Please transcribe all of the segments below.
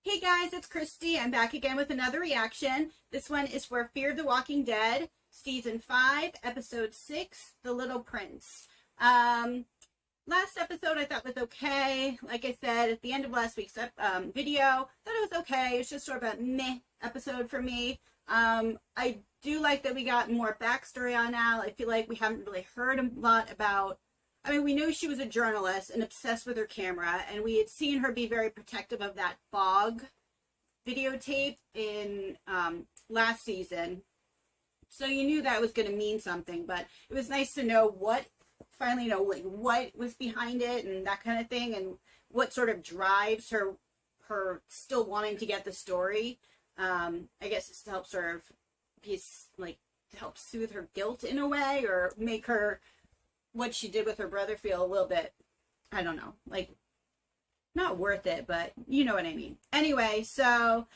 Hey guys, it's Kristy. I'm back again with another reaction. This one is for Fear the Walking Dead, Season 5, Episode 6, The Little Prince. Last episode I thought was okay. Like I said at the end of last week's video, thought it was okay. It's just sort of a meh episode for me. I do like that we got more backstory on Al. I feel like we haven't really heard a lot about... I mean, we knew she was a journalist and obsessed with her camera, and we had seen her be very protective of that fog videotape in last season. So you knew that was going to mean something, but it was nice to know finally know like what was behind it and that kind of thing, and what sort of drives her still wanting to get the story. I guess it's to help sort of to help soothe her guilt in a way, or make her what she did with her brother feel a little bit, I don't know, like not worth it, but you know what I mean. Anyway, so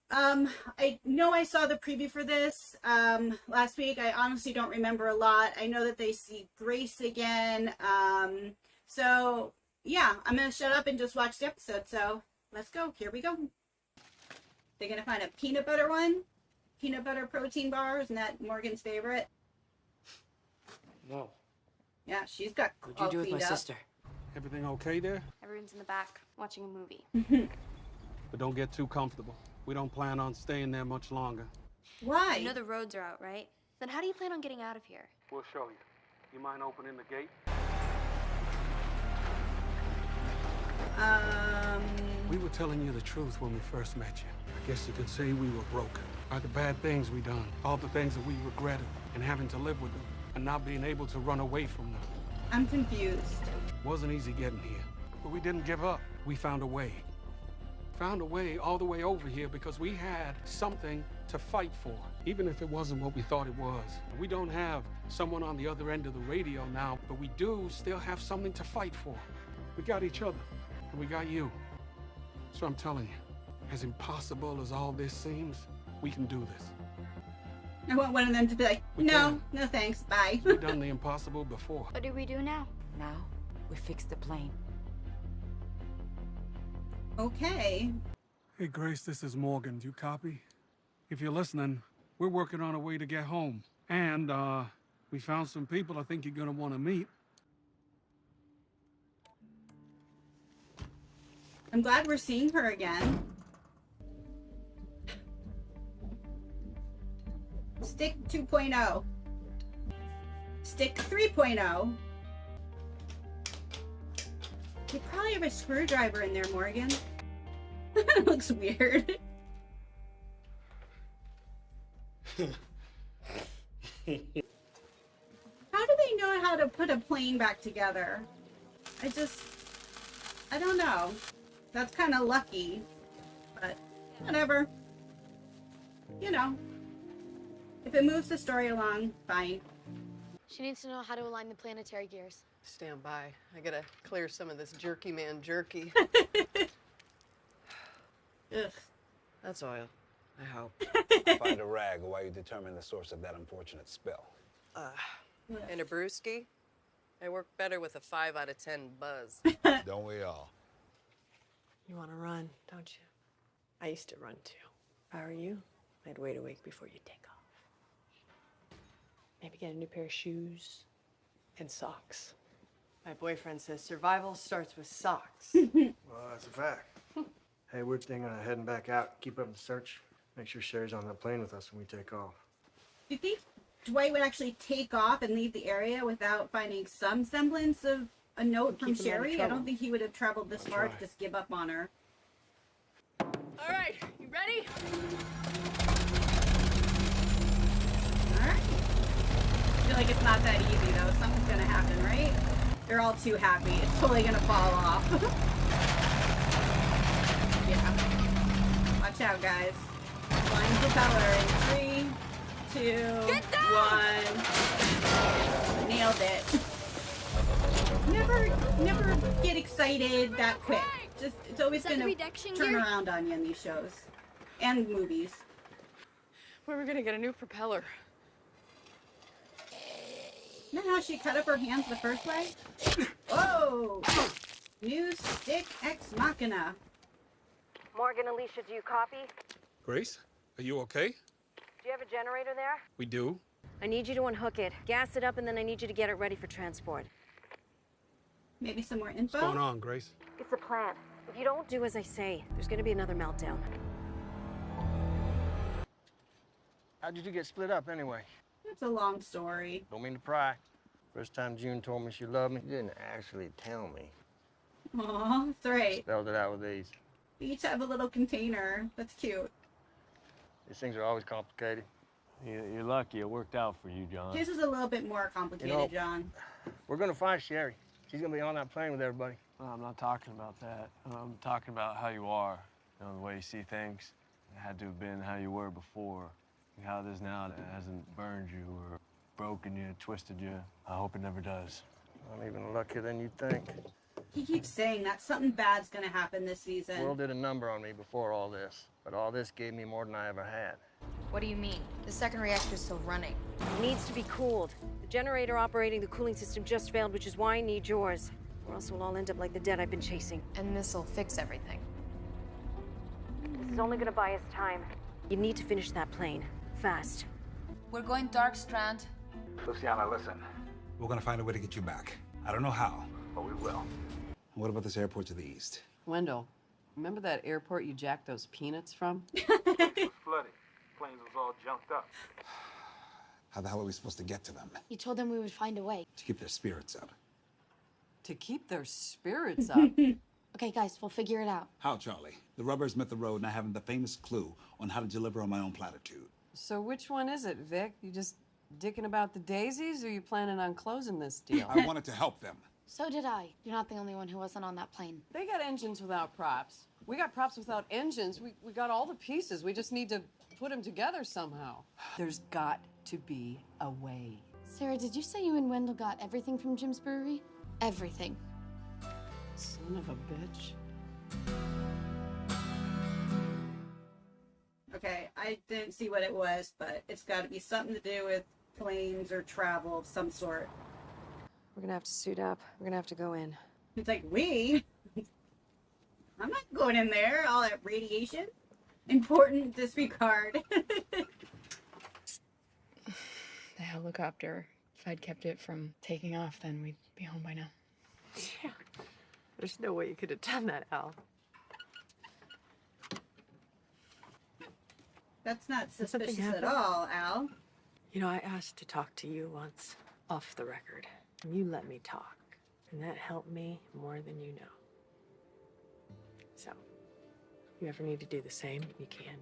I know I saw the preview for this last week. I honestly don't remember a lot. I know that they see Grace again. So yeah, I'm gonna shut up and just watch the episode. So let's go. Here we go. They're gonna find a peanut butter one, peanut butter protein bar. Isn't that Morgan's favorite? No. Yeah, she's got What'd you do with my sister? Everything okay there? Everyone's in the back watching a movie. But don't get too comfortable. We don't plan on staying there much longer. Why? You know the roads are out, right? Then how do you plan on getting out of here? We'll show you. You mind opening the gate? We were telling you the truth when we first met you. I guess you could say we were broken. By the bad things we done, all the things that we regretted, and having to live with them, and not being able to run away from them. I'm confused. Wasn't easy getting here, but we didn't give up. We found a way. Found a way all the way over here because we had something to fight for, even if it wasn't what we thought it was. We don't have someone on the other end of the radio now, but we do still have something to fight for. We got each other, and we got you. So I'm telling you, as impossible as all this seems, we can do this. I want one of them to be like, no thanks, bye. We've done the impossible before. What do we do now? Now, we fix the plane. Okay. Hey, Grace, this is Morgan. Do you copy? If you're listening, we're working on a way to get home. And, we found some people I think you're gonna want to meet. I'm glad we're seeing her again. Stick 2.0. Stick 3.0. You probably have a screwdriver in there, Morgan. That looks weird. How do they know how to put a plane back together? I don't know. That's kind of lucky, but whatever. You know, if it moves the story along, fine. She needs to know how to align the planetary gears. Stand by. I gotta clear some of this jerky man jerky. Ugh. That's oil, I hope. Find a rag while you determine the source of that unfortunate spill. And a brewski? I work better with a 5 out of 10 buzz. Don't we all? You wanna run, don't you? I used to run too. If I were you, I'd wait a week before you take off. Maybe get a new pair of shoes and socks. My boyfriend says survival starts with socks. Well, that's a fact. Hey, we're thinking of heading back out, keep up the search. Make sure Sherry's on the plane with us when we take off. Do you think Dwight would actually take off and leave the area without finding some semblance of a note from Keep him out of Sherry? I trouble. don't think he would have traveled this far to try. just give up on her. All right, you ready? Alright. I feel like it's not that easy though. Something's gonna happen, right? They're all too happy. It's totally gonna fall off. Yeah. Watch out, guys. Flying propeller in 3, 2, 1. Nailed it. Never get excited that quick. Just it's always Is that the gonna reduction turn gear? around on you in these shows and movies. We were gonna get a new propeller. Isn't that how she cut up her hands the first way? Whoa! New stick ex machina. Morgan, Alicia, do you copy? Grace, are you okay? Do you have a generator there? We do. I need you to unhook it, gas it up, and then I need you to get it ready for transport. Maybe some more What's info? going on, Grace? It's a plan. If you don't do as I say, there's gonna be another meltdown. How did you get split up anyway? It's a long story. Don't mean to pry. First time June told me she loved me, she didn't actually tell me. Aw, that's right. Spelled it out with these. We each have a little container. That's cute. These things are always complicated. You're lucky it worked out for you, John. His is a little bit more complicated, You know- John. We're gonna find Sherry. She's gonna be on that plane with everybody. Well, I'm not talking about that. I'm talking about how you are, you know, the way you see things. It had to have been how you were before. How it is now, it hasn't burned you or broken you, twisted you. I hope it never does. I'm even luckier than you think. He keeps saying that something bad's gonna happen this The season. world did a number on me before all this, but all this gave me more than I ever had. What do you mean? The second reactor's still running. It needs to be cooled. The generator operating the cooling system just failed, which is why I need yours. Or else we'll all end up like the dead I've been chasing. And this'll fix everything. This is only gonna buy us time. You need to finish that plane. Fast. We're going Dark Strand. Luciana, listen. We're gonna find a way to get you back. I don't know how, but we will. What about this airport to the east? Wendell, remember that airport you jacked those peanuts from? Flooded. Planes was all junked up. How the hell are we supposed to get to them? You told them we would find a way. To keep their spirits up. To keep their spirits up. Okay, guys, we'll figure it out. How, Charlie? The rubbers met the road and I haven't the famous clue on how to deliver on my own platitude. So which one is it, Vic? You just dicking about the daisies, or you planning on closing this deal? I wanted to help them. So did I. You're not the only one who wasn't on that plane. They got engines without props. We got props without engines. We got all the pieces. We just need to put them together somehow. There's got to be a way. Sarah, did you say you and Wendell got everything from Jim's brewery? Everything. Son of a bitch. Okay, I didn't see what it was, but it's got to be something to do with planes or travel of some sort. We're gonna have to suit up. We're gonna have to go in. It's like, we? I'm not going in there. All that radiation. Important disregard. The helicopter. If I'd kept it from taking off, then we'd be home by now. Yeah. There's no way you could have done that, Al. That's not Did something suspicious at happen? all, Al. You know, I asked to talk to you once, off the record, and you let me talk. And that helped me more than you know. So, if you ever need to do the same, you can.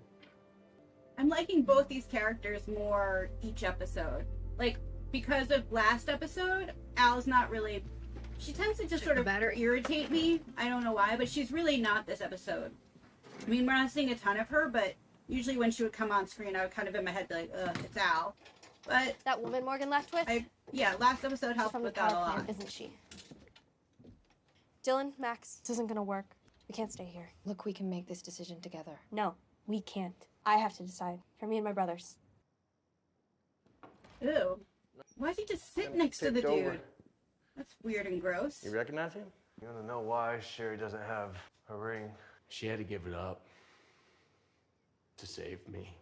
I'm liking both these characters more each episode. Like, because of last episode, Al's not really... She tends to just sort of irritate me. I don't know why, but she's really not this episode. I mean, we're not seeing a ton of her, but usually when she would come on screen, I would kind of in my head be like, ugh, it's Al. But... That woman Morgan left with? Yeah, last episode helped from with the that a power lot. plant, isn't she? Dylan, Max, this isn't gonna work. We can't stay here. Look, we can make this decision together. No, we can't. I have to decide. For me and my brothers. Ew. Why is he just sitting next to the Tipped over. dude? That's weird and gross. You recognize him? You wanna know why Sherry doesn't have a ring? She had to give it up to save me.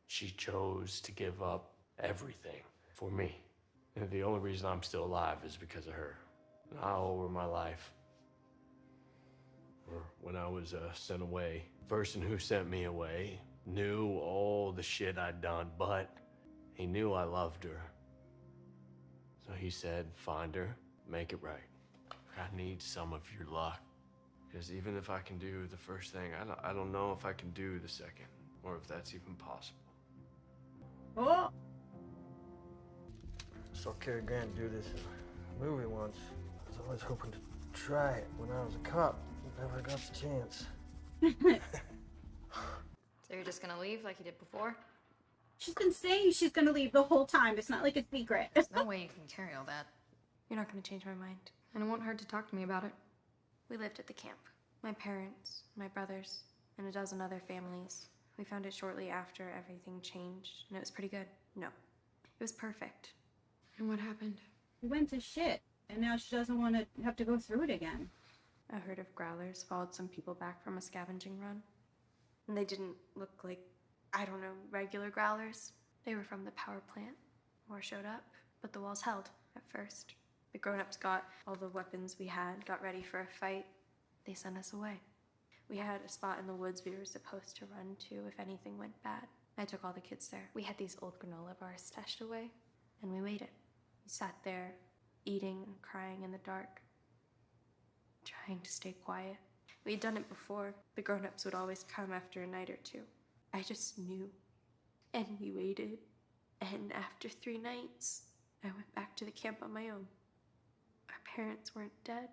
She chose to give up everything for me. And the only reason I'm still alive is because of her. And I owe her my life. Or when I was sent away, the person who sent me away knew all the shit I'd done, but he knew I loved her. So he said, find her, make it right. I need some of your luck. Because even if I can do the first thing, I don't know if I can do the second, or if that's even possible. Oh! I saw Cary Grant do this in a movie once. I was always hoping to try it when I was a cop. Never got the chance. So you're just gonna leave like you did before? She's been saying she's gonna leave the whole time. It's not like a secret. There's no way you can carry all that. You're not gonna change my mind. And it won't hurt to talk to me about it. We lived at the camp. My parents, my brothers, and a dozen other families. We found it shortly after everything changed, and it was pretty good. No. It was perfect. And what happened? It went to shit, and now she doesn't want to have to go through it again. A herd of growlers followed some people back from a scavenging run. And they didn't look like, I don't know, regular growlers. They were from the power plant. War showed up, but the walls held at first. The grown-ups got all the weapons we had, got ready for a fight. They sent us away. We had a spot in the woods we were supposed to run to if anything went bad. I took all the kids there. We had these old granola bars stashed away, and we waited. We sat there, eating and crying in the dark, trying to stay quiet. We'd done it before. The grown-ups would always come after a night or two. I just knew. And we waited. And after 3 nights, I went back to the camp on my own. Our parents weren't dead.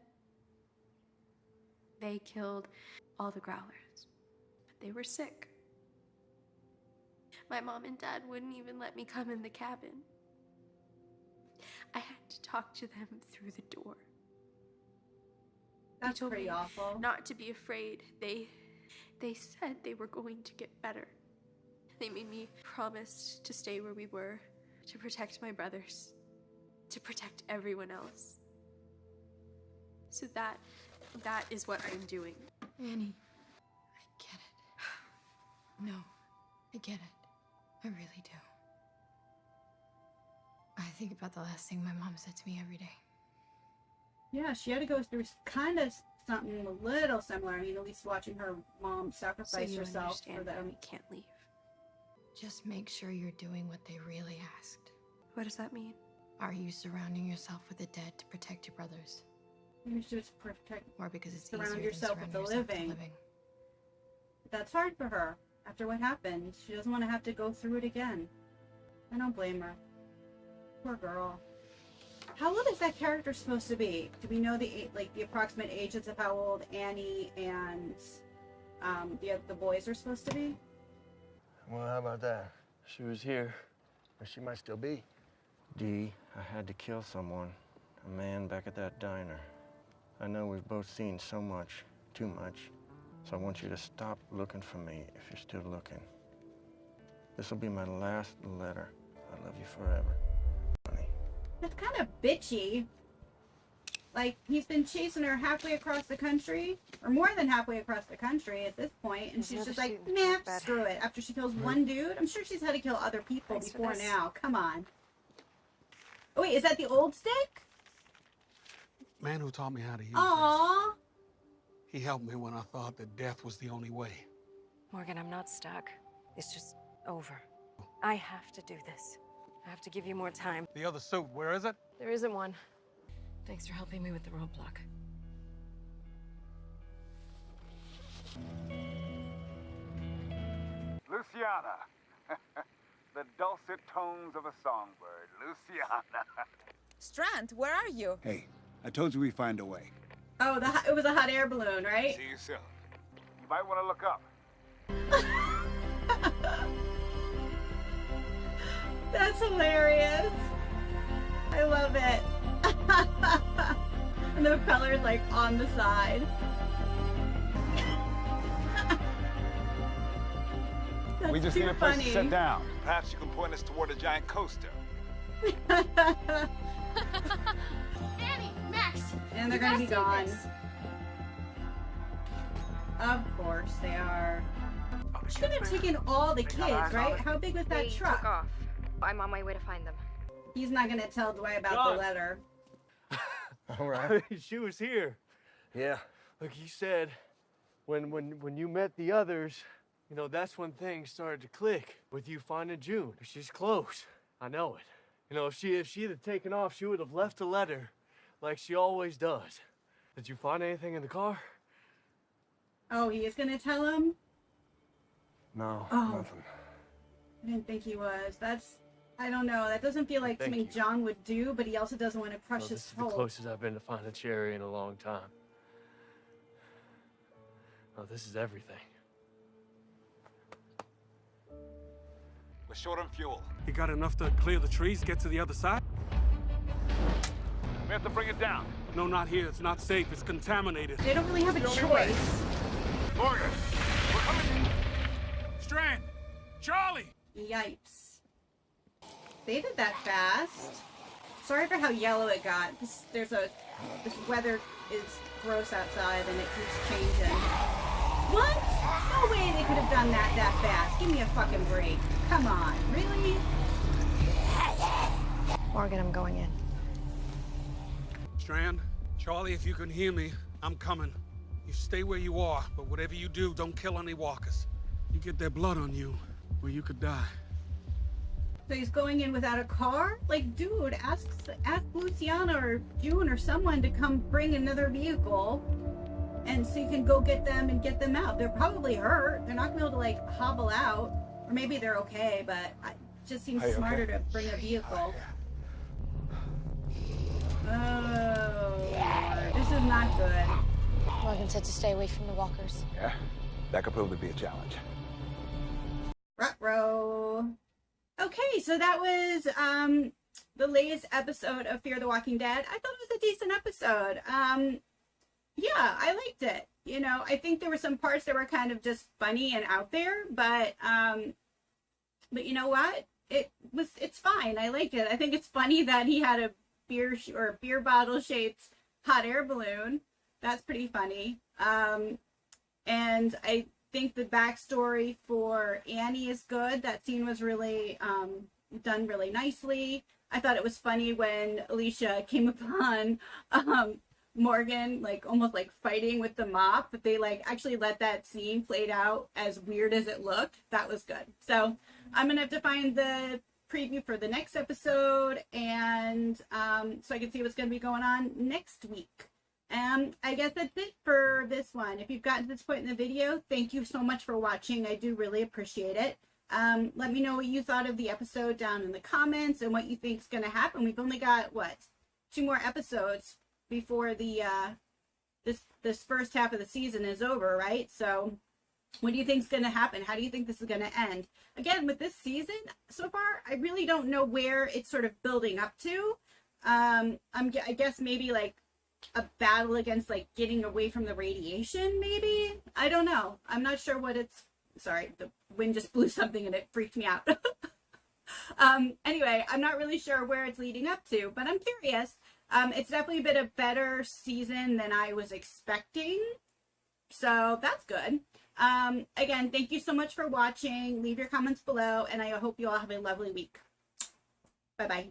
They killed all the growlers, but they were sick. My mom and dad wouldn't even let me come in the cabin. I had to talk to them through the door. That's pretty awful. Not to be afraid. They said they were going to get better. They made me promise to stay where we were, to protect my brothers, to protect everyone else. So that is what I'm doing. Annie, I get it. No, I get it. I really do. I think about the last thing my mom said to me every day. Yeah, she had to go through kind of something a little similar. I mean, at least watching her mom sacrifice herself for them. We can't leave. Just make sure you're doing what they really asked. What does that mean? Are you surrounding yourself with the dead to protect your brothers? You should protect. Or because it's surround easier yourself than with the living. That's hard for her after what happened. She doesn't want to have to go through it again. I don't blame her. Poor girl. How old is that character supposed to be? Do we know the approximate ages of how old Annie and the boys are supposed to be? Well, how about that? She was here, or she might still be. Dee, I had to kill someone. A man back at that diner. I know we've both seen so much, too much. So I want you to stop looking for me if you're still looking. This will be my last letter. I love you forever, honey. That's kind of bitchy. Like, he's been chasing her halfway across the country, or more than halfway across the country at this point, and she's just like, nah, screw it. After she kills one dude, I'm sure she's had to kill other people before now. Come on. Oh, wait, is that the old stick? Man who taught me how to use Aww. this. He helped me when I thought that death was the only way. Morgan, I'm not stuck. It's just over. I have to do this. I have to give you more time. The other suit, where is it? There isn't one. Thanks for helping me with the roadblock. Luciana. The dulcet tones of a songbird. Luciana. Strand, where are you? Hey, I told you we'd find a way. Oh, it was a hot air balloon, right? See you soon. You might want to look up. That's hilarious. I love it. And the propeller's like on the side. That's We just too need a place funny. to sit down. Perhaps you can point us toward a giant coaster. Annie, Max! And they're gonna be gone. Of course they are. She could have taken all the kids, right? How big was that truck? Took off. I'm on my way to find them. He's not gonna tell Dwight about the letter. All right. She was here. Yeah. Like he said, when you met the others, you know, that's when things started to click with you finding June. She's close. I know it. You know, if she'd have taken off, she would have left a letter like she always does. Did you find anything in the car? Oh, he is gonna tell him? No, Oh. nothing. I didn't think he was. I don't know. That doesn't feel like Thank something you. John would do, but he also doesn't want to crush Well, his this is the hope. closest I've been to finding Cherry in a long time. Oh, this is everything. We're short on fuel. You got enough to clear the trees, get to the other side? We have to bring it down. No, not here. It's not safe. It's contaminated. They don't really have a choice. Morgan, we're coming. Strand! Charlie! Yipes. They did that fast. Sorry for how yellow it got. This weather is gross outside and it keeps changing. What? No way they could have done that fast. Give me a fucking break. Come on, really? Morgan, I'm going in. Strand, Charlie, if you can hear me, I'm coming. You stay where you are, but whatever you do, don't kill any walkers. You get their blood on you, or you could die. So he's going in without a car? Like, dude, ask Luciana or June or someone to come bring another vehicle, and so you can go get them and get them out. They're probably hurt. They're not gonna be able to, like, hobble out. Or maybe they're okay, but it just seems smarter to bring a vehicle. Oh, Lord. This is not good. Morgan said to stay away from the walkers. Yeah, that could prove to be a challenge. Ruh-roh. Okay, so that was the latest episode of Fear the Walking Dead. I thought it was a decent episode. Yeah, I liked it. You know, I think there were some parts that were kind of just funny and out there, but you know what? It's fine. I liked it. I think it's funny that he had a beer bottle shaped hot air balloon. That's pretty funny. And I think the backstory for Annie is good. That scene was really done really nicely. I thought it was funny when Alicia came upon Morgan, like almost like fighting with the mop, but they like actually let that scene played out as weird as it looked. That was good. So I'm gonna have to find the preview for the next episode, and so I can see what's gonna be going on next week. I guess that's it for this one. If you've gotten to this point in the video, thank you so much for watching. I do really appreciate it. Let me know what you thought of the episode down in the comments and what you think is going to happen. We've only got, what, 2 more episodes before the this first half of the season is over, right? So what do you think is going to happen? How do you think this is going to end? Again, with this season so far, I really don't know where it's sort of building up to. I guess maybe like a battle against like getting away from the radiation, maybe? I don't know. I'm not sure what it's... Sorry, the wind just blew something and it freaked me out. Anyway, I'm not really sure where it's leading up to, but I'm curious. It's definitely been a better season than I was expecting, so that's good. Again, thank you so much for watching. Leave your comments below, and I hope you all have a lovely week. Bye-bye.